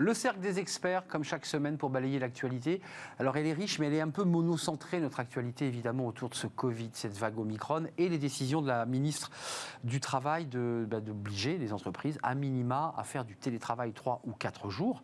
Le cercle des experts, comme chaque semaine, pour balayer l'actualité. Alors, elle est riche, mais elle est un peu monocentrée, notre actualité, évidemment, autour de ce Covid, cette vague Omicron, et les décisions de la ministre du Travail d'obliger les entreprises, à minima, à faire du télétravail 3 ou 4 jours,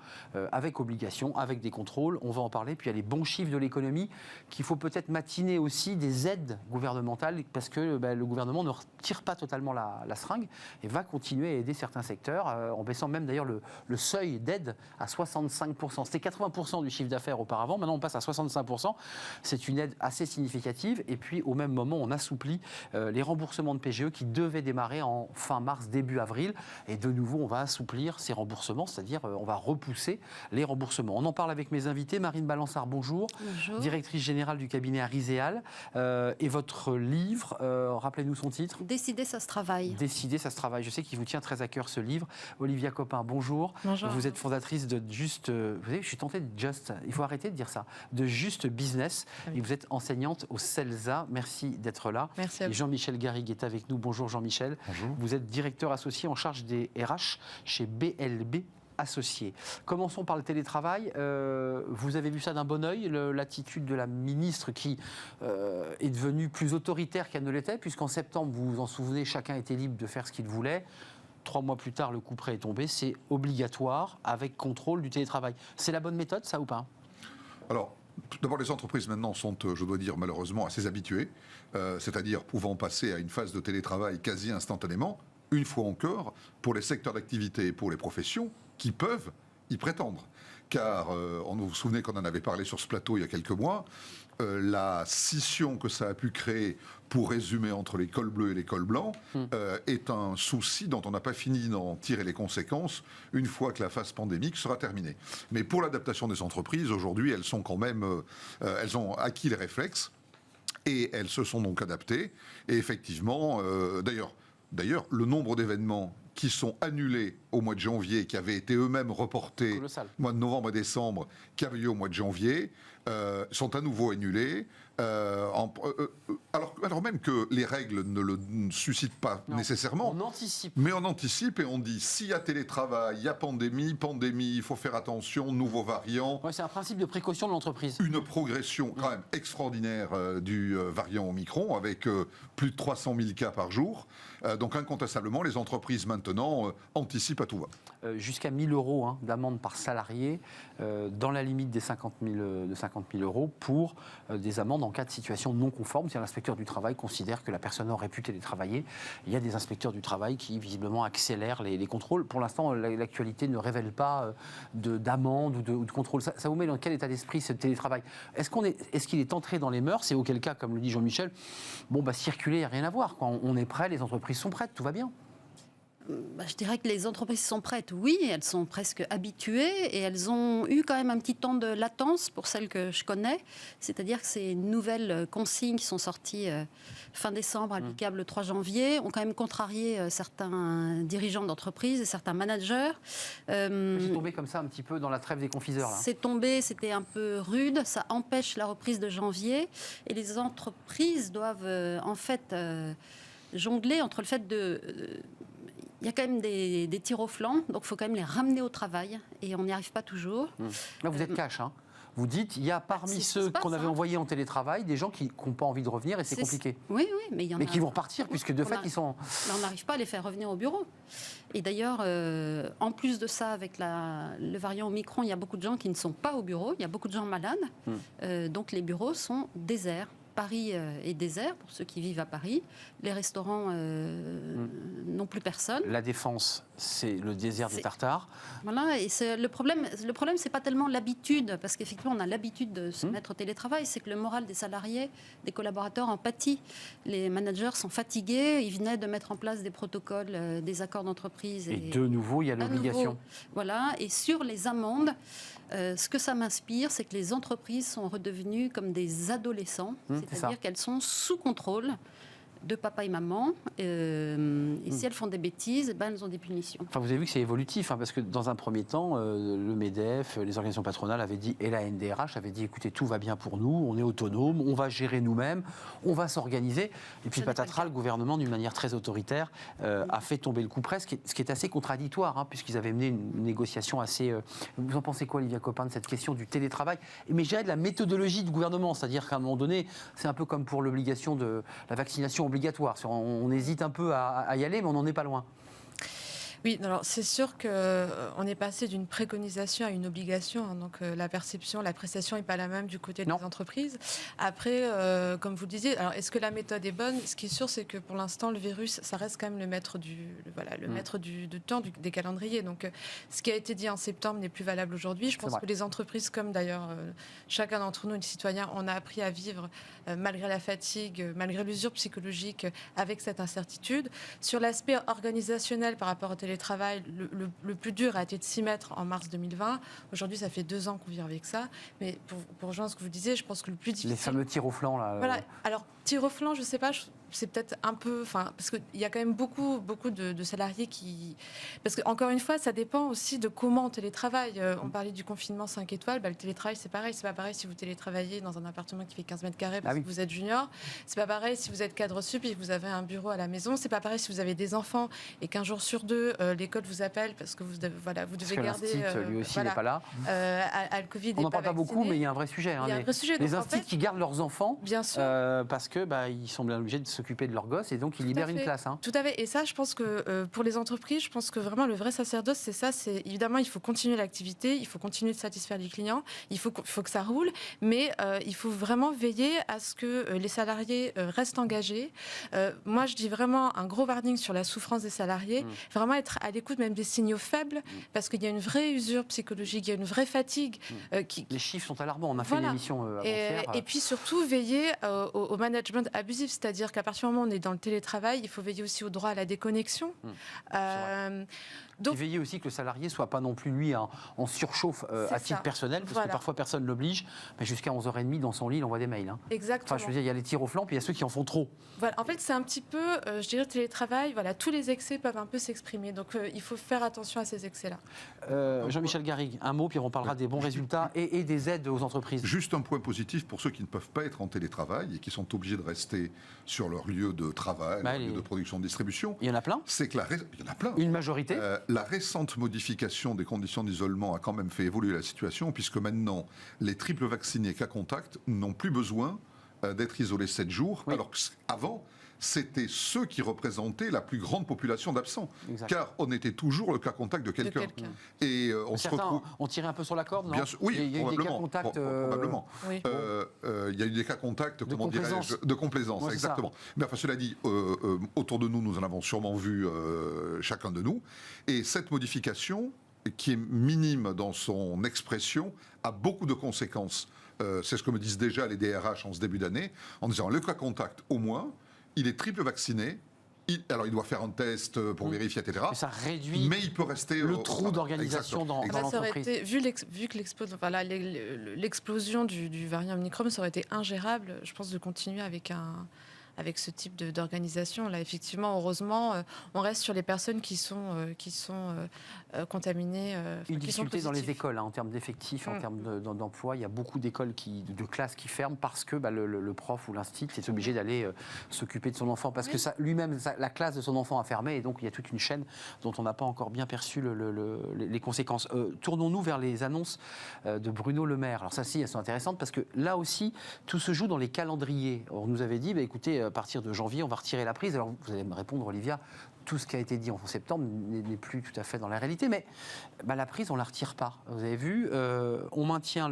avec obligation, avec des contrôles. On va en parler. Puis, il y a les bons chiffres de l'économie, qu'il faut peut-être matiner aussi des aides gouvernementales, parce que le gouvernement ne retire pas totalement la seringue et va continuer à aider certains secteurs, en baissant même d'ailleurs le seuil d'aide à 65%. C'était 80% du chiffre d'affaires auparavant, maintenant on passe à 65%. C'est une aide assez significative. Et puis au même moment, on assouplit les remboursements de PGE qui devaient démarrer en fin mars, début avril. Et de nouveau, on va assouplir ces remboursements, c'est-à-dire on va repousser les remboursements. On en parle avec mes invités. Marine Balançard, bonjour. Bonjour. Directrice générale du cabinet Ariséal. Et votre livre, rappelez-nous son titre. Décider, ça se travaille. Décider, ça se travaille. Je sais qu'il vous tient très à cœur ce livre. Olivia Copin, bonjour. Bonjour. Vous êtes fondatrice de Just, vous savez, je suis tentée de Just, il faut arrêter de dire ça, de Just Business. Oui. Et vous êtes enseignante au CELSA. Merci d'être là. Merci à vous. Et Jean-Michel Garrigue est avec nous. Bonjour Jean-Michel. Bonjour. Vous êtes directeur associé en charge des RH chez BLB Associés. Commençons par le télétravail. Vous avez vu ça d'un bon œil, l'attitude de la ministre qui est devenue plus autoritaire qu'elle ne l'était, puisqu'en septembre, vous vous en souvenez, chacun était libre de faire ce qu'il voulait. 3 mois plus tard, le coup près est tombé. C'est obligatoire avec contrôle du télétravail. C'est la bonne méthode, ça ou pas ? Alors, d'abord, les entreprises maintenant sont, je dois dire, malheureusement assez habituées, c'est-à-dire pouvant passer à une phase de télétravail quasi instantanément, une fois encore, pour les secteurs d'activité et pour les professions qui peuvent y prétendre. Car, vous vous souvenez qu'on en avait parlé sur ce plateau il y a quelques mois, la scission que ça a pu créer, pour résumer, entre les cols bleus et les cols blancs, est un souci dont on n'a pas fini d'en tirer les conséquences une fois que la phase pandémique sera terminée. Mais pour l'adaptation des entreprises, aujourd'hui, elles sont quand même, elles ont acquis les réflexes et elles se sont donc adaptées. Et effectivement, d'ailleurs, le nombre d'événements qui sont annulés au mois de janvier, qui avaient été eux-mêmes reportés au mois de novembre et décembre, qui avaient lieu au mois de janvier, sont à nouveau annulés, alors même que les règles ne le suscitent pas nécessairement. On anticipe. Mais on anticipe et on dit, s'il y a télétravail, il y a pandémie, il faut faire attention, nouveaux variants. Ouais, c'est un principe de précaution de l'entreprise. Une progression quand même extraordinaire du variant Omicron, avec plus de 300 000 cas par jour. Donc incontestablement, les entreprises maintenant anticipent à tout va. Jusqu'à 1 000 € d'amende par salarié, dans la limite des 50 000 € pour des amendes en cas de situation non conforme. Si l'inspecteur du travail considère que la personne aurait pu télétravailler, il y a des inspecteurs du travail qui visiblement accélèrent les contrôles. Pour l'instant, l'actualité ne révèle pas d'amende ou de contrôle. Ça vous met dans quel état d'esprit ce télétravail ? Est-ce qu'il est entré dans les mœurs ? Et auquel cas, comme le dit Jean-Michel, circuler, il n'y a rien à voir. On est prêt, les entreprises sont prêtes, tout va bien. Je dirais que les entreprises sont prêtes, oui, elles sont presque habituées et elles ont eu quand même un petit temps de latence pour celles que je connais. C'est-à-dire que ces nouvelles consignes qui sont sorties fin décembre, applicables le 3 janvier, ont quand même contrarié certains dirigeants d'entreprise et certains managers. C'est tombé comme ça un petit peu dans la trêve des confiseurs. Là. C'est tombé, c'était un peu rude, ça empêche la reprise de janvier et les entreprises doivent jongler entre le fait de... Il y a quand même des tirs au flanc, donc il faut quand même les ramener au travail, et on n'y arrive pas toujours. Là, vous êtes cash, hein. Vous dites, il y a parmi ceux qu'on avait envoyés en télétravail, des gens qui n'ont pas envie de revenir, et c'est compliqué. Oui, mais il y en a... Mais qui vont repartir, puisque de fait, ils sont... Là, on n'arrive pas à les faire revenir au bureau. Et d'ailleurs, en plus de ça, avec le variant Omicron, il y a beaucoup de gens qui ne sont pas au bureau, il y a beaucoup de gens malades, donc les bureaux sont déserts. Paris est désert pour ceux qui vivent à Paris. Les restaurants n'ont plus personne. La Défense, c'est le désert du Tartare. Voilà, et le problème, c'est pas tellement l'habitude, parce qu'effectivement, on a l'habitude de se mettre au télétravail, c'est que le moral des salariés, des collaborateurs en pâtit. Les managers sont fatigués, ils venaient de mettre en place des protocoles, des accords d'entreprise. Et de nouveau, il y a l'obligation. Voilà, et sur les amendes, ce que ça m'inspire, c'est que les entreprises sont redevenues comme des adolescents, c'est-à-dire qu'elles sont sous contrôle. de papa et maman. Et si elles font des bêtises, ben, elles ont des punitions. Enfin, vous avez vu que c'est évolutif, hein, parce que dans un premier temps, le MEDEF, les organisations patronales avaient dit, et la NDRH avait dit, écoutez, tout va bien pour nous, on est autonome, on va gérer nous-mêmes, on va s'organiser. Et puis patatras, le gouvernement, d'une manière très autoritaire, a fait tomber le coup près, ce qui est assez contradictoire, hein, puisqu'ils avaient mené une négociation assez... Vous en pensez quoi, Olivia Copin, de cette question du télétravail? Mais je dirais de la méthodologie du gouvernement, c'est-à-dire qu'à un moment donné, c'est un peu comme pour l'obligation de la vaccination obligatoire. On hésite un peu à y aller, mais on n'en est pas loin. Oui, alors c'est sûr qu'on est passé d'une préconisation à une obligation, hein, donc la perception, l'appréciation n'est pas la même du côté des entreprises. Après, comme vous le disiez, alors est-ce que la méthode est bonne? Ce qui est sûr, c'est que pour l'instant, le virus, ça reste quand même le maître du temps, des calendriers. Donc ce qui a été dit en septembre n'est plus valable aujourd'hui. Je pense que les entreprises, comme d'ailleurs chacun d'entre nous, les citoyens, on a appris à vivre malgré la fatigue, malgré l'usure psychologique, avec cette incertitude. Sur l'aspect organisationnel par rapport au télétravail, le plus dur a été de s'y mettre en mars 2020. Aujourd'hui, ça fait 2 ans qu'on vit avec ça. Mais pour rejoindre ce que vous disiez, je pense que le plus difficile... Les fameux tirs au flanc, là. Voilà. Alors, tir au flanc, je ne sais pas... C'est peut-être un peu... Parce qu'il y a quand même beaucoup de salariés qui... Parce qu'encore une fois, ça dépend aussi de comment on télétravaille. On parlait du confinement 5 étoiles. Le télétravail, c'est pareil. C'est pas pareil si vous télétravaillez dans un appartement qui fait 15 mètres carrés parce que vous êtes junior. C'est pas pareil si vous êtes cadre sup et que vous avez un bureau à la maison. C'est pas pareil si vous avez des enfants et qu'un jour sur 2, l'école vous appelle parce que vous devez garder... lui aussi n'est pas là. Le Covid on n'en parle pas beaucoup, mais il y a un vrai sujet. Il y a un vrai sujet. Les instituts qui gardent leurs enfants, bien sûr. parce que ils sont bien obligés de s'occuper de leurs gosses et donc ils libèrent une classe. Hein. Tout à fait. Et ça, je pense que pour les entreprises, je pense que vraiment le vrai sacerdoce, c'est ça. C'est évidemment, il faut continuer l'activité, il faut continuer de satisfaire les clients, il faut que ça roule, mais il faut vraiment veiller à ce que les salariés restent engagés. Moi, je dis vraiment un gros warning sur la souffrance des salariés. Vraiment être à l'écoute même des signaux faibles, parce qu'il y a une vraie usure psychologique, il y a une vraie fatigue. Les chiffres sont alarmants. On a fait une émission avant-hier. Et puis surtout, veiller au management abusif, c'est-à-dire qu'à partir du moment où on est dans le télétravail, il faut veiller aussi au droit à la déconnexion. Donc, veiller aussi que le salarié ne soit pas non plus, lui, en surchauffe à titre personnel, parce que parfois personne ne l'oblige, mais jusqu'à 11h30 dans son lit, il envoie des mails. Hein. Exactement. Enfin, je veux dire, il y a les tirs au flanc, puis il y a ceux qui en font trop. Voilà, en fait, c'est un petit peu, je dirais, le télétravail, tous les excès peuvent un peu s'exprimer. Donc, il faut faire attention à ces excès-là. Jean-Michel Garrigue, un mot, puis on parlera des bons résultats et des aides aux entreprises. Juste un point positif pour ceux qui ne peuvent pas être en télétravail et qui sont obligés de rester sur leur lieu de travail, leur lieu de production, de distribution. Il y en a plein. C'est que il y en a plein. Une majorité. La récente modification des conditions d'isolement a quand même fait évoluer la situation, puisque maintenant, les triples vaccinés cas contact n'ont plus besoin d'être isolés 7 jours, alors qu'avant, c'était ceux qui représentaient la plus grande population d'absents. Car on était toujours le cas contact de quelqu'un. Et on tirait un peu sur la corde, non? Bien sûr, oui, il y a eu des cas contacts. Probablement. Oui. Il y a eu des cas contacts, de complaisance. De complaisance, exactement. Mais enfin, cela dit, autour de nous, nous en avons sûrement vu chacun de nous. Et cette modification, qui est minime dans son expression, a beaucoup de conséquences. C'est ce que me disent déjà les DRH en ce début d'année, en disant le cas contact au moins, il est triple vacciné. Alors, il doit faire un test pour vérifier, etc. Mais ça réduit il peut rester le trou d'organisation dans l'entreprise. Vu que l'explosion du variant Omicron, ça aurait été ingérable, je pense, de continuer avec ce type d'organisation. Là, effectivement, heureusement, on reste sur les personnes qui sont contaminées. Une difficulté dans les écoles, en termes d'effectifs, en termes d'emploi. Il y a beaucoup d'écoles, de classes qui ferment parce que le prof ou l'institut est obligé d'aller s'occuper de son enfant. Parce que lui-même, la classe de son enfant a fermé. Et donc, il y a toute une chaîne dont on n'a pas encore bien perçu les conséquences. Tournons-nous vers les annonces de Bruno Le Maire. Alors ça, elles sont intéressantes parce que là aussi, tout se joue dans les calendriers. On nous avait dit, écoutez, à partir de janvier, on va retirer la prise. Alors, vous allez me répondre, Olivia, tout ce qui a été dit en septembre n'est plus tout à fait dans la réalité, mais la prise, on ne la retire pas. Vous avez vu, on maintient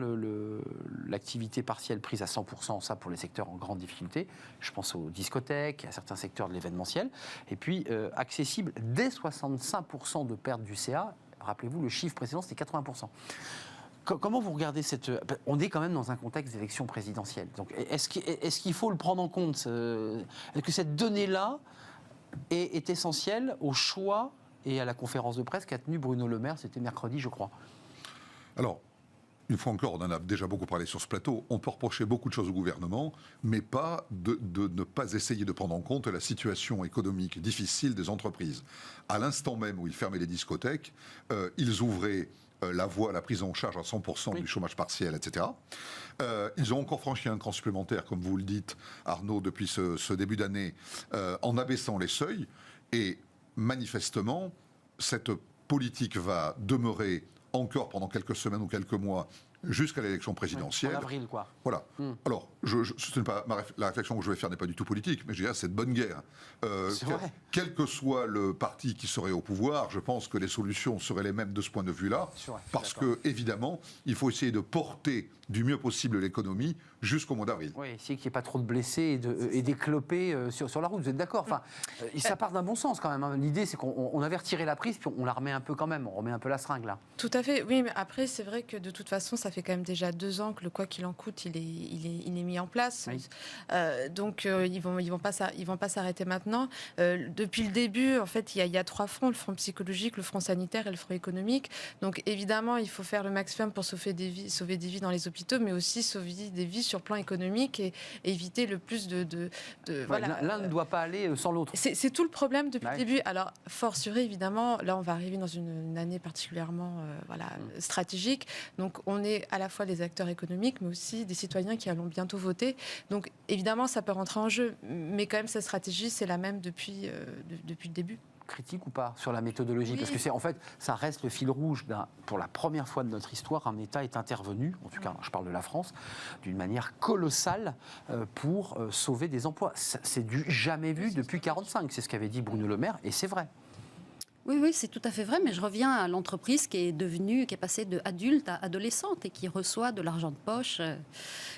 l'activité partielle prise à 100%, ça pour les secteurs en grande difficulté. Je pense aux discothèques, à certains secteurs de l'événementiel. Et puis, accessible dès 65% de perte du CA. Rappelez-vous, le chiffre précédent, c'était 80%. Comment vous regardez cette... On est quand même dans un contexte d'élection présidentielle. Donc, est-ce qu'il faut le prendre en compte? Est-ce que cette donnée-là est essentielle au choix et à la conférence de presse qu'a tenue Bruno Le Maire? C'était mercredi, je crois. Alors, une fois encore, on en a déjà beaucoup parlé sur ce plateau, on peut reprocher beaucoup de choses au gouvernement, mais pas de ne pas essayer de prendre en compte la situation économique difficile des entreprises. À l'instant même où ils fermaient les discothèques, ils ouvraient la voie à la prise en charge à 100% du chômage partiel, etc. Ils ont encore franchi un cran supplémentaire, comme vous le dites, Arnaud, depuis ce début d'année, en abaissant les seuils. Et manifestement, cette politique va demeurer encore pendant quelques semaines ou quelques mois jusqu'à l'élection présidentielle. En avril, quoi. Voilà. Alors, ce n'est pas, la réflexion que je vais faire n'est pas du tout politique, mais je dirais c'est de bonne guerre. Quel que soit le parti qui serait au pouvoir, je pense que les solutions seraient les mêmes de ce point de vue-là, parce que, évidemment, il faut essayer de porter du mieux possible l'économie jusqu'au mois d'avril. Oui, essayer qu'il n'y ait pas trop de blessés et d'éclopés sur la route, vous êtes d'accord? Enfin, ça part d'un bon sens quand même, hein. L'idée, c'est qu'on avait retiré la prise, puis on la remet un peu quand même, on remet un peu la seringue, là. Tout à fait, oui, mais après, c'est vrai que de toute façon, ça fait quand même déjà 2 ans que le quoi qu'il en coûte, il est mis en place. Oui. Donc, ils vont pas s'arrêter maintenant. Depuis le début, en fait, il y a 3 fronts, le front psychologique, le front sanitaire et le front économique. Donc, évidemment, il faut faire le maximum pour sauver des vies dans les hôpitaux, mais aussi sauver des vies sur le plan économique et éviter le plus de voilà. L'un ne doit pas aller sans l'autre. C'est tout le problème depuis le début. Alors, fortiori, évidemment, là, on va arriver dans une année particulièrement stratégique. Donc, on est à la fois des acteurs économiques, mais aussi des citoyens qui allons bientôt voter. Donc, évidemment, ça peut rentrer en jeu. Mais quand même, cette stratégie, c'est la même depuis le début. Critique ou pas sur la méthodologie? Parce que en fait, ça reste le fil rouge. Pour la première fois de notre histoire, un État est intervenu, en tout cas, je parle de la France, d'une manière colossale pour sauver des emplois. C'est du jamais vu depuis 1945. C'est ce qu'avait dit Bruno Le Maire, et c'est vrai. Oui, c'est tout à fait vrai, mais je reviens à l'entreprise qui est passée de adulte à adolescente et qui reçoit de l'argent de poche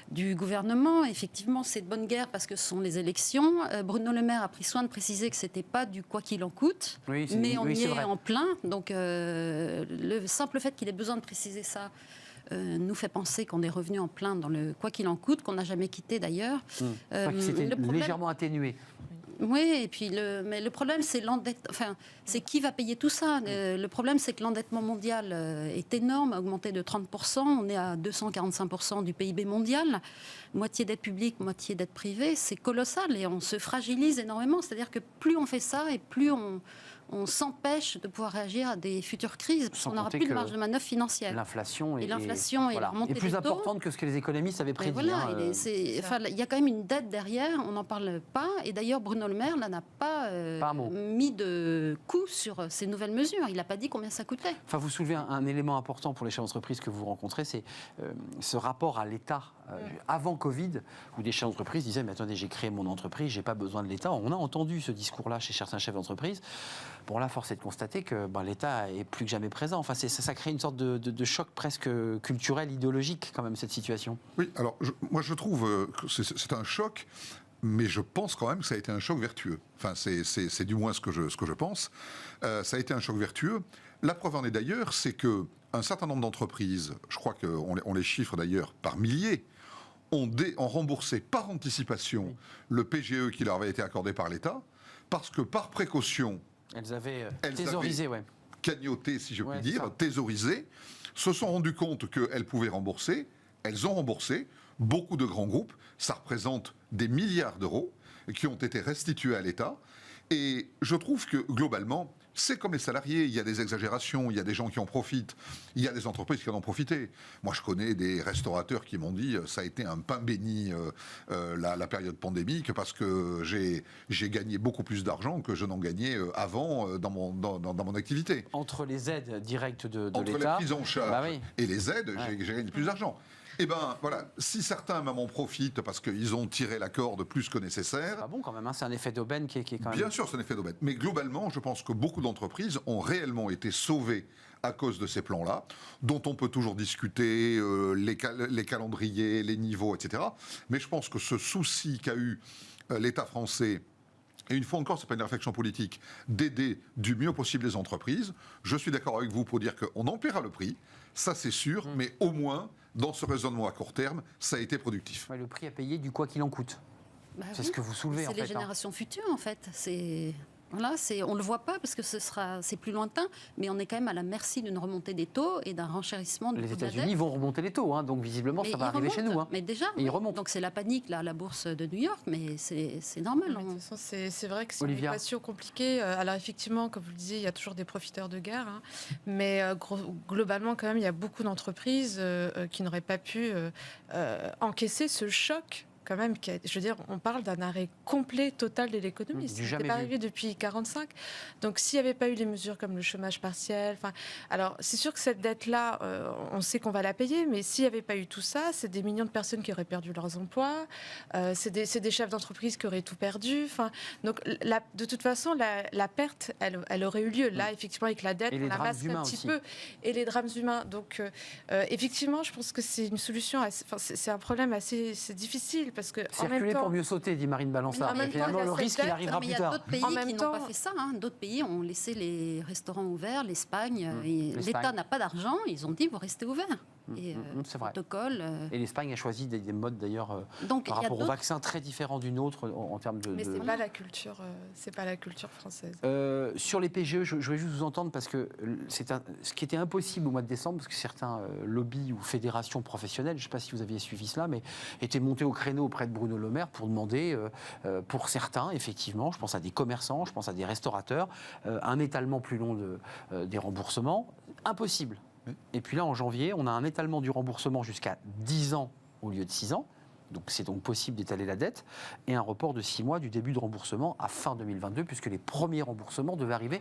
du gouvernement. Effectivement, c'est de bonne guerre parce que ce sont les élections. Bruno Le Maire a pris soin de préciser que c'était pas du quoi qu'il en coûte, mais on y est en plein. Donc, le simple fait qu'il ait besoin de préciser ça nous fait penser qu'on est revenu en plein dans le quoi qu'il en coûte, qu'on n'a jamais quitté d'ailleurs. C'était légèrement atténué. Oui, et puis mais le problème, c'est c'est qui va payer tout ça. Le problème, c'est que l'endettement mondial est énorme, a augmenté de 30%. On est à 245% du PIB mondial. Moitié dette publique, moitié dette privée. C'est colossal et on se fragilise énormément. C'est-à-dire que plus on fait ça et plus on s'empêche de pouvoir réagir à des futures crises, parce qu'on n'aura plus de marge de manœuvre financière. L'inflation et la remontée est plus des taux importante que ce que les économistes avaient prédit. Voilà, il y a quand même une dette derrière, on n'en parle pas. Et d'ailleurs, Bruno Le Maire n'a pas mis de coût sur ces nouvelles mesures. Il n'a pas dit combien ça coûtait. Enfin, vous soulevez un élément important pour les chefs d'entreprise que vous rencontrez, c'est ce rapport à l'État. Avant Covid, où des chefs d'entreprise disaient « Mais attendez, j'ai créé mon entreprise, je n'ai pas besoin de l'État ». On a entendu ce discours-là chez certains chefs d'entreprise. Bon, là, force est de constater que l'État est plus que jamais présent. Enfin, ça crée une sorte de choc presque culturel, idéologique, quand même, cette situation. Oui, alors, moi, je trouve que c'est un choc, mais je pense quand même que ça a été un choc vertueux. Enfin, c'est du moins ce que je pense. Ça a été un choc vertueux. La preuve en est d'ailleurs, c'est qu'un certain nombre d'entreprises, je crois qu'on les chiffre d'ailleurs par milliers, ont remboursé par anticipation le PGE qui leur avait été accordé par l'État, parce que par précaution, elles avaient thésaurisé, cagnoté, si je puis dire, thésaurisé, se sont rendues compte qu'elles pouvaient rembourser, elles ont remboursé, beaucoup de grands groupes, ça représente des milliards d'euros qui ont été restitués à l'État, et je trouve que globalement, c'est comme les salariés, il y a des exagérations, il y a des gens qui en profitent, il y a des entreprises qui en ont profité. Moi, je connais des restaurateurs qui m'ont dit ça a été un pain béni la période pandémique parce que j'ai gagné beaucoup plus d'argent que je n'en gagnais avant dans mon activité. Entre les aides directes de l'État... Entre la prise en charge et les aides, j'ai gagné plus d'argent. Eh bien, voilà, si certains même en profitent parce qu'ils ont tiré la corde plus que nécessaire... C'est pas bon quand même, hein, c'est un effet d'aubaine qui est quand même... Bien sûr, c'est un effet d'aubaine. Mais globalement, je pense que beaucoup d'entreprises ont réellement été sauvées à cause de ces plans-là, dont on peut toujours discuter, les calendriers, les niveaux, etc. Mais je pense que ce souci qu'a eu l'État français... Et une fois encore, ce n'est pas une réflexion politique, d'aider du mieux possible les entreprises. Je suis d'accord avec vous pour dire qu'on en paiera le prix, ça c'est sûr, mais au moins, dans ce raisonnement à court terme, ça a été productif. Ouais, le prix à payer du quoi qu'il en coûte. C'est ce que vous soulevez en fait. C'est les générations futures en fait. Voilà, on ne le voit pas parce que c'est plus lointain, mais on est quand même à la merci d'une remontée des taux et d'un renchérissement du Les coût de la États-Unis dette. vont remonter les taux, donc visiblement ça va arriver chez nous. Mais déjà, Et ils remontent. donc c'est la panique là, à la bourse de New York, mais c'est normal. Mais de toute façon, c'est vrai que c'est une Olivia. équation compliquée. Alors effectivement, comme vous le disiez, il y a toujours des profiteurs de guerre, mais globalement, quand même, il y a beaucoup d'entreprises qui n'auraient pas pu encaisser ce choc. Quand même, je veux dire, on parle d'un arrêt complet, total de l'économie. Ce n'était pas arrivé depuis 1945. Donc, s'il n'y avait pas eu les mesures comme le chômage partiel, alors c'est sûr que cette dette-là, on sait qu'on va la payer, mais s'il n'y avait pas eu tout ça, c'est des millions de personnes qui auraient perdu leurs emplois, c'est des chefs d'entreprise qui auraient tout perdu. Donc, de toute façon, la perte, elle aurait eu lieu. Là, effectivement, avec la dette, on la masque un petit peu. Et les drames humains. Donc, effectivement, je pense que c'est une solution, c'est un problème assez difficile. Parce que circuler pour mieux sauter, dit Marine Balançard. Mais finalement, le risque, il arrivera plus tard. Il y a d'autres pays qui n'ont pas fait ça. D'autres pays ont laissé les restaurants ouverts. L'Espagne, l'État n'a pas d'argent. Ils ont dit, vous restez ouverts. Et c'est vrai. Protocole. Et l'Espagne a choisi des modes d'ailleurs par rapport au vaccin très différents du nôtre en termes de. Mais c'est pas la culture, c'est pas la culture française. Sur les PGE, je vais juste vous entendre parce que ce qui était impossible au mois de décembre, parce que certains lobbies ou fédérations professionnelles, je ne sais pas si vous aviez suivi cela, mais étaient montés au créneau auprès de Bruno Le Maire pour demander, pour certains, effectivement, je pense à des commerçants, je pense à des restaurateurs, un étalement plus long des remboursements. Impossible. Et puis là, en janvier, on a un étalement du remboursement jusqu'à 10 ans au lieu de 6 ans. Donc c'est donc possible d'étaler la dette. Et un report de 6 mois du début de remboursement à fin 2022, puisque les premiers remboursements devaient arriver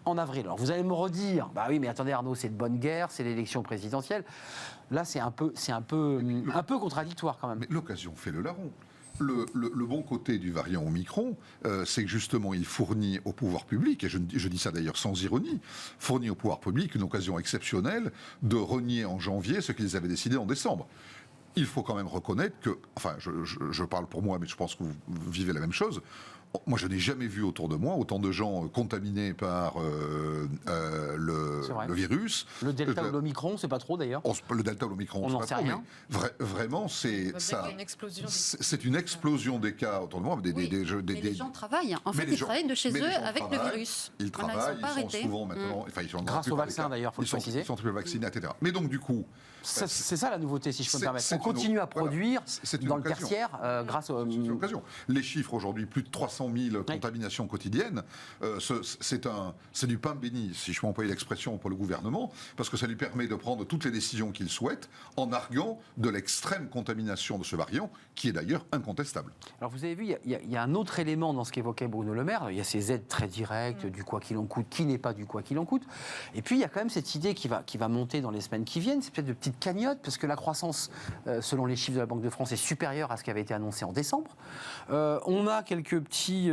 en avril. Alors vous allez me redire, bah oui, mais attendez Arnaud, c'est de bonne guerre, c'est l'élection présidentielle. Là, c'est un peu contradictoire quand même. Mais l'occasion fait le larron. Le bon côté du variant Omicron, c'est que justement, il fournit au pouvoir public, et je dis ça d'ailleurs sans ironie, fournit au pouvoir public une occasion exceptionnelle de renier en janvier ce qu'ils avaient décidé en décembre. Il faut quand même reconnaître que, enfin, je parle pour moi, mais je pense que vous vivez la même chose. Moi, je n'ai jamais vu autour de moi autant de gens contaminés par le virus. Le Delta ou l'Omicron, c'est pas trop d'ailleurs. Le Delta ou l'Omicron, on n'en sait rien. Vraiment, c'est ça. C'est une explosion des cas autour de moi. Mais les gens travaillent. En fait, ils travaillent de chez eux avec le virus. Ils travaillent, ils sont souvent maintenant. Grâce au vaccin d'ailleurs, il faut le préciser. Ils sont plus vaccinés, etc. Mais donc, du coup. C'est ça la nouveauté, si je peux me permettre. On continue à produire dans le tertiaire grâce au. C'est une occasion. Les chiffres aujourd'hui, plus de 300 000 contaminations quotidiennes, c'est du pain béni, si je peux employer l'expression pour le gouvernement, parce que ça lui permet de prendre toutes les décisions qu'il souhaite en arguant de l'extrême contamination de ce variant, qui est d'ailleurs incontestable. Alors vous avez vu, il y a un autre élément dans ce qu'évoquait Bruno Le Maire. Il y a ces aides très directes, du quoi qu'il en coûte, qui n'est pas du quoi qu'il en coûte. Et puis il y a quand même cette idée qui va monter dans les semaines qui viennent, c'est peut-être de petites cagnottes, parce que la croissance, selon les chiffres de la Banque de France, est supérieure à ce qui avait été annoncé en décembre. On a quelques petites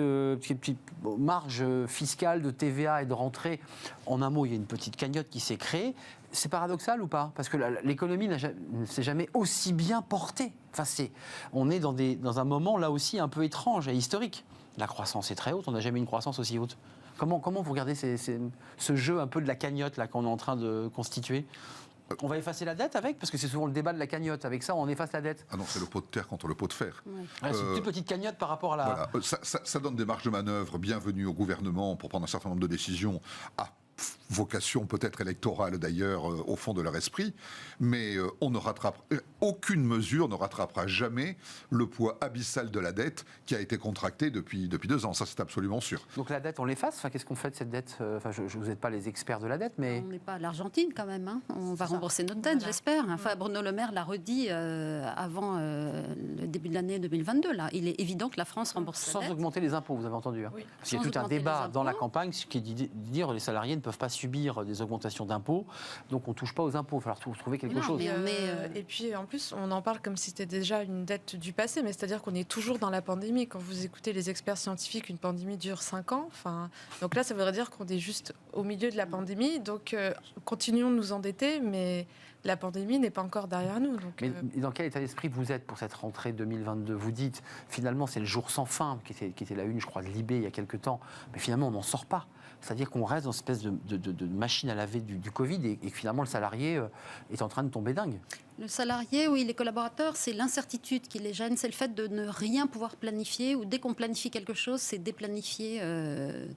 marges fiscales de TVA et de rentrée. En un mot, il y a une petite cagnotte qui s'est créée. C'est paradoxal ou pas? Parce que l'économie ne s'est jamais aussi bien portée. Enfin, on est dans un moment là aussi un peu étrange et historique. La croissance est très haute, on n'a jamais eu une croissance aussi haute. Comment vous regardez ce jeu un peu de la cagnotte là qu'on est en train de constituer? On va effacer la dette avec? Parce que c'est souvent le débat de la cagnotte. Avec ça, on efface la dette. Ah non, c'est le pot de terre contre le pot de fer. Ouais, c'est une petite cagnotte par rapport à la... Voilà. Ça donne des marges de manœuvre bienvenues au gouvernement pour prendre un certain nombre de décisions à vocation peut-être électorale d'ailleurs au fond de leur esprit, mais aucune mesure ne rattrapera jamais le poids abyssal de la dette qui a été contractée depuis 2 ans. Ça, c'est absolument sûr. Donc la dette, on l'efface? Enfin, qu'est-ce qu'on fait de cette dette? Enfin, vous n'êtes pas les experts de la dette, mais... On n'est pas l'Argentine quand même. On va rembourser notre dette, j'espère. Enfin, Bruno Le Maire l'a redit avant le début de l'année 2022. Là. Il est évident que la France rembourse sa dette. Sans augmenter les impôts, vous avez entendu. Oui. Parce qu'il y a tout un débat dans la campagne qui est de dire que les salariés ne peuvent pas subir des augmentations d'impôts, donc on ne touche pas aux impôts. Il va falloir trouver quelque chose. Et puis en plus, on en parle comme si c'était déjà une dette du passé, mais c'est-à-dire qu'on est toujours dans la pandémie. Quand vous écoutez les experts scientifiques, une pandémie dure 5 ans. Donc là, ça voudrait dire qu'on est juste au milieu de la pandémie. Donc continuons de nous endetter, mais la pandémie n'est pas encore derrière nous. Donc, mais dans quel état d'esprit vous êtes pour cette rentrée 2022? Vous dites, finalement, c'est le jour sans fin, qui était la une, je crois, de Libé il y a quelques temps, mais finalement, on n'en sort pas. C'est-à-dire qu'on reste dans une espèce de machine à laver du Covid et que finalement, le salarié est en train de tomber dingue. Le salarié, oui, les collaborateurs, c'est l'incertitude qui les gêne, c'est le fait de ne rien pouvoir planifier, ou dès qu'on planifie quelque chose, c'est déplanifié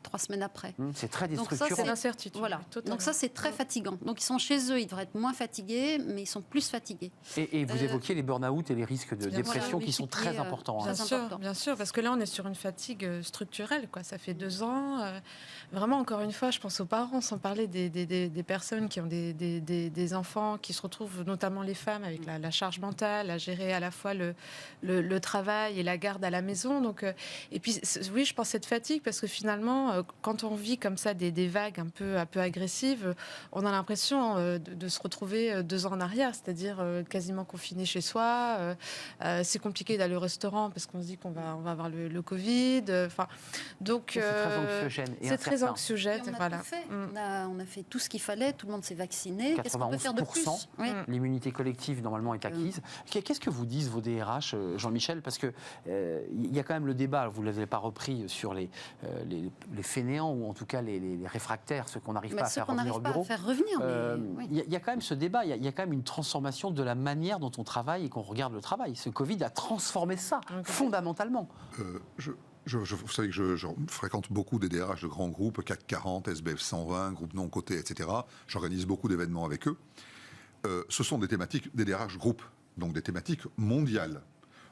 3 semaines après. C'est très Donc ça, déstructurant. C'est l'incertitude. Voilà. Totalement. Donc ça, c'est très fatigant. Donc ils sont chez eux, ils devraient être moins fatigués, mais ils sont plus fatigués. Et vous évoquiez les burn-out et les risques de Bien dépression sûr. qui sont très importants. Bien sûr. Bien sûr, parce que là, on est sur une fatigue structurelle, quoi. Ça fait 2 ans. Vraiment, encore une fois, je pense aux parents, sans parler des personnes qui ont des enfants, qui se retrouvent, notamment les femmes, avec la charge mentale, à gérer à la fois le travail et la garde à la maison. Donc, et puis, oui, je pense cette fatigue, parce que finalement, quand on vit comme ça des vagues un peu agressives, on a l'impression de se retrouver 2 ans en arrière, c'est-à-dire quasiment confiné chez soi. C'est compliqué d'aller au restaurant parce qu'on se dit qu'on va avoir le Covid. Donc, C'est très anxiogène. C'est très anxiogène. Et on a Voilà. tout fait. On a fait tout ce qu'il fallait, tout le monde s'est vacciné. Qu'est-ce qu'on peut faire de plus 91%. L'immunité collective, normalement, est acquise. Qu'est-ce que vous disent vos DRH, Jean-Michel? Parce qu'il y a quand même le débat, vous ne l'avez pas repris, sur les fainéants, ou en tout cas les réfractaires, ceux qu'on n'arrive pas à faire revenir au bureau. Il y a quand même ce débat, il y a quand même une transformation de la manière dont on travaille et qu'on regarde le travail. Ce Covid a transformé ça, fondamentalement. Vous savez que je fréquente beaucoup des DRH de grands groupes, CAC 40, SBF 120, groupes non cotés, etc. J'organise beaucoup d'événements avec eux. Ce sont des thématiques, des DRH groupes, donc des thématiques mondiales.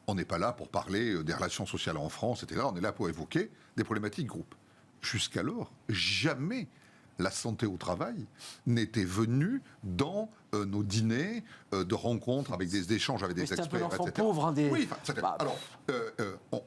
On n'est pas là pour parler des relations sociales en France, etc. On est là pour évoquer des problématiques groupes. Jusqu'alors, jamais la santé au travail n'était venue dans nos dîners de rencontres avec des échanges avec des experts, etc. C'était un peu l'enfant etc. pauvre. Oui, alors,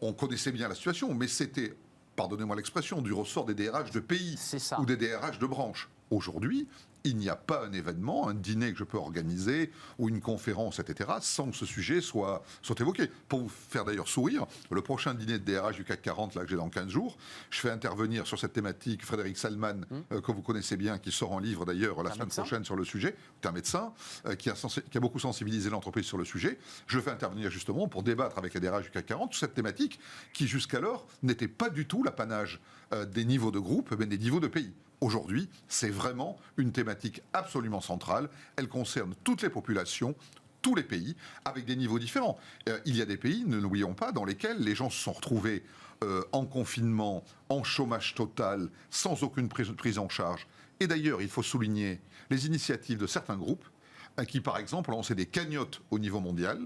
on connaissait bien la situation, mais c'était, pardonnez-moi l'expression, du ressort des DRH de pays ou des DRH de branches. Aujourd'hui, il n'y a pas un événement, un dîner que je peux organiser ou une conférence, etc., sans que ce sujet soit évoqué. Pour vous faire d'ailleurs sourire, le prochain dîner de DRH du CAC 40 là, que j'ai dans 15 jours, je fais intervenir sur cette thématique Frédéric Salman, que vous connaissez bien, qui sort en livre d'ailleurs la semaine prochaine sur le sujet, qui est un médecin, qui a beaucoup sensibilisé l'entreprise sur le sujet. Je le fais intervenir justement pour débattre avec les DRH du CAC 40 sur cette thématique qui jusqu'alors n'était pas du tout l'apanage des niveaux de groupe, mais des niveaux de pays. Aujourd'hui, c'est vraiment une thématique absolument centrale. Elle concerne toutes les populations, tous les pays, avec des niveaux différents. Il y a des pays, ne l'oublions pas, dans lesquels les gens se sont retrouvés en confinement, en chômage total, sans aucune prise en charge. Et d'ailleurs, il faut souligner les initiatives de certains groupes qui, par exemple, ont lancé des cagnottes au niveau mondial,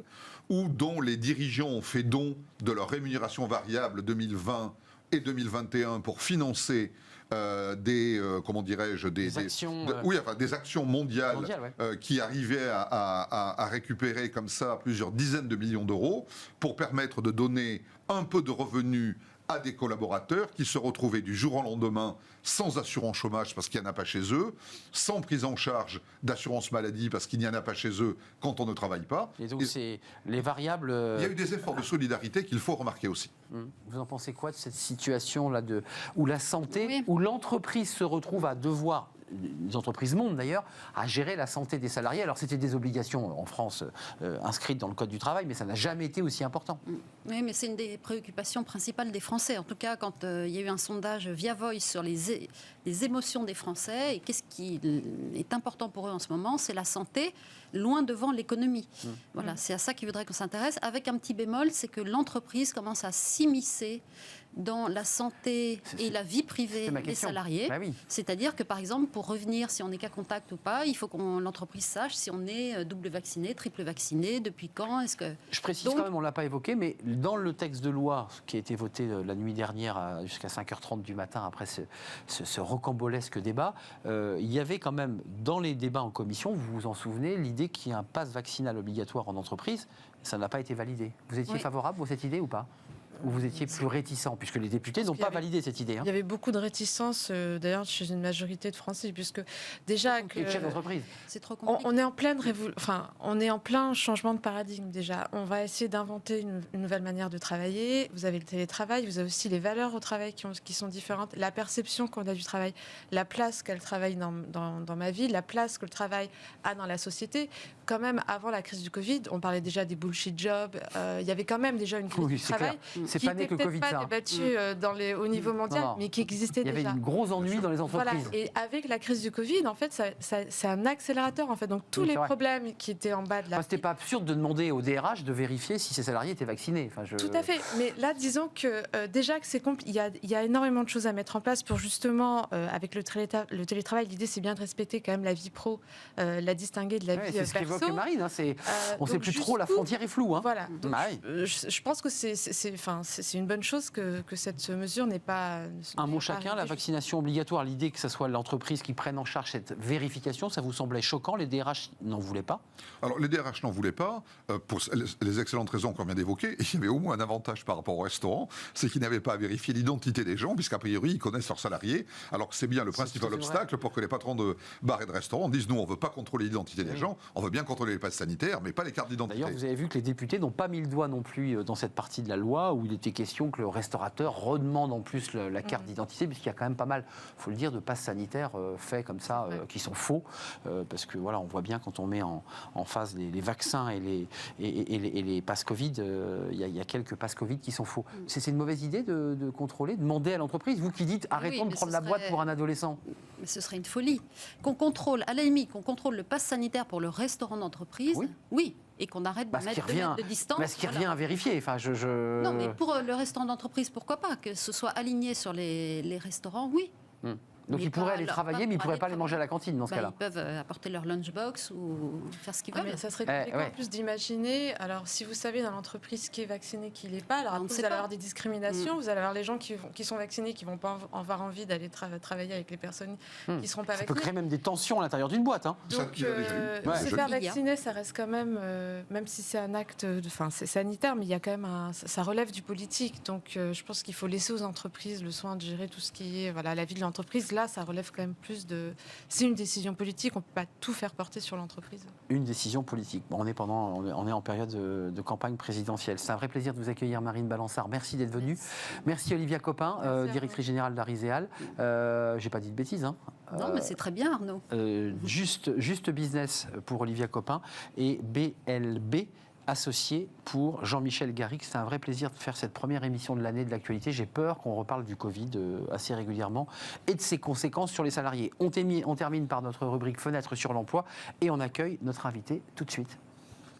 ou dont les dirigeants ont fait don de leur rémunération variable 2020 et 2021 pour financer des actions mondiales qui arrivaient à récupérer comme ça plusieurs dizaines de millions d'euros pour permettre de donner un peu de revenus à des collaborateurs qui se retrouvaient du jour au lendemain sans assurance chômage parce qu'il n'y en a pas chez eux, sans prise en charge d'assurance maladie parce qu'il n'y en a pas chez eux quand on ne travaille pas. Et donc c'est les variables... Il y a eu des efforts de solidarité qu'il faut remarquer aussi. Vous en pensez quoi de cette situation-là où la santé, où l'entreprise se retrouve à devoir... Les entreprises montent d'ailleurs à gérer la santé des salariés. Alors c'était des obligations en France inscrites dans le Code du travail, mais ça n'a jamais été aussi important. Oui, mais c'est une des préoccupations principales des Français. En tout cas, quand il y a eu un sondage via Voice sur les émotions des Français, et qu'est-ce qui est important pour eux en ce moment, c'est la santé, loin devant l'économie. Voilà, c'est à ça qu'ils voudraient qu'on s'intéresse. Avec un petit bémol, c'est que l'entreprise commence à s'immiscer dans la santé et la vie privée des salariés. Bah oui. C'est-à-dire que, par exemple, pour revenir, si on est cas contact ou pas, il faut que l'entreprise sache si on est double vacciné, triple vacciné, depuis quand, est-ce que... Je précise quand même, on ne l'a pas évoqué, mais dans le texte de loi qui a été voté la nuit dernière jusqu'à 5h30 du matin, après ce rocambolesque débat, il y avait quand même, dans les débats en commission, vous vous en souvenez, l'idée qu'il y ait un pass vaccinal obligatoire en entreprise. Ça n'a pas été validé. Vous étiez favorable à cette idée ou pas ? Ou vous étiez plus réticent, puisque les députés n'ont pas validé cette idée. Il y avait beaucoup de réticence, d'ailleurs, chez une majorité de Français, puisque déjà... Et de chefs d'entreprise. C'est trop compliqué. On est en pleine on est en plein changement de paradigme, déjà. On va essayer d'inventer une nouvelle manière de travailler. Vous avez le télétravail, vous avez aussi les valeurs au travail qui sont différentes, la perception qu'on a du travail, la place qu'elle travaille dans ma vie, la place que le travail a dans la société. Quand même, avant la crise du Covid, on parlait déjà des bullshit jobs. Il y avait quand même déjà une crise du travail C'est qui pas né n'était que le peut-être Covid, pas ça. débattu au niveau mondial, Non. mais qui existait Il y déjà. avait une grosse ennui dans les Voilà, entreprises. et avec la crise du Covid, en fait, c'est un accélérateur. En fait. Donc tous Oui, les c'est vrai. problèmes qui étaient en bas de la... C'était pas absurde de demander au DRH de vérifier si ses salariés étaient vaccinés. Tout à fait. Mais là, disons que déjà que il y a énormément de choses à mettre en place pour justement, avec le télétravail, l'idée c'est bien de respecter quand même la vie pro, la distinguer de la vie C'est ce qu'évoque perso. Marine. On ne sait donc plus trop, la jusqu'où- frontière est floue. Hein. Voilà. Donc, Bah oui. je pense que c'est une bonne chose que cette mesure n'est pas... Un mot n'est pas chacun, la arrivée vaccination obligatoire, l'idée que ce soit l'entreprise qui prenne en charge cette vérification, ça vous semblait choquant? Les DRH n'en voulaient pas? Alors, les DRH n'en voulaient pas, pour les excellentes raisons qu'on vient d'évoquer. Il y avait au moins un avantage par rapport au restaurant, c'est qu'ils n'avaient pas à vérifier l'identité des gens, puisqu'a priori, ils connaissent leurs salariés. Alors que c'est bien le principal obstacle pour que les patrons de bars et de restaurants disent nous, on ne veut pas contrôler l'identité des gens, on veut bien contrôler les passes sanitaires, mais pas les cartes d'identité. D'ailleurs, vous avez vu que les députés n'ont pas mis le doigt non plus dans cette partie de la loi où il était question que le restaurateur redemande en plus la carte d'identité, puisqu'il y a quand même pas mal, il faut le dire, de passes sanitaires faits comme ça, qui sont faux, parce que voilà, on voit bien quand on met en phase les vaccins et les passes Covid, il y a quelques passes Covid qui sont faux. C'est une mauvaise idée de contrôler, de demander à l'entreprise, vous qui dites arrêtons de mais prendre ce la boîte serait- pour un adolescent. Mais ce serait une folie. Qu'on contrôle, à la limite, qu'on contrôle le pass sanitaire pour le restaurant d'entreprise, Oui. Et qu'on arrête de Parce mettre qu'il 2 mètres de distance. Parce qu'il voilà. revient à vérifier. Enfin, Non, mais pour le restaurant d'entreprise, pourquoi pas? Que ce soit aligné sur les restaurants, oui. Donc Mais ils pourraient pas aller leur- travailler, pas mais ils ne pour pourraient aller pas les manger à la cantine dans ce Bah, cas-là. ils peuvent apporter leur lunchbox ou faire ce qu'ils Ah, veulent. mais ça serait compliqué ouais. en plus d'imaginer. Alors, si vous savez dans l'entreprise qui est vacciné, qui l'est pas, alors On ne après, sait vous allez pas. avoir des discriminations. Vous allez avoir les gens qui sont vaccinés, qui vont pas avoir envie d'aller travailler avec les personnes qui seront pas Ça peut vaccinées. créer même des tensions à l'intérieur d'une boîte. Hein. Ça, Donc, il y a déjà eu. Ouais. se Je- faire Il y a. vacciner, ça reste quand même, même si c'est un acte, enfin c'est sanitaire, mais il y a quand même ça relève du politique. Donc, je pense qu'il faut laisser aux entreprises le soin de gérer tout ce qui est, voilà, la vie de l'entreprise. Là, ça relève quand même plus de. C'est une décision politique. On peut pas tout faire porter sur l'entreprise. Une décision politique. Bon, on est en période de campagne présidentielle. C'est un vrai plaisir de vous accueillir, Marine Balançard. Merci d'être venue. Merci Olivia Copin, Merci à vous. directrice générale d'Ariséal. J'ai pas dit de bêtises. Hein. Non, mais c'est très bien, Arnaud. Juste business pour Olivia Copin et BLB associé pour Jean-Michel Garrigue. C'est un vrai plaisir de faire cette première émission de l'année de l'actualité. J'ai peur qu'on reparle du Covid assez régulièrement et de ses conséquences sur les salariés. On termine par notre rubrique Fenêtre sur l'emploi et on accueille notre invité tout de suite.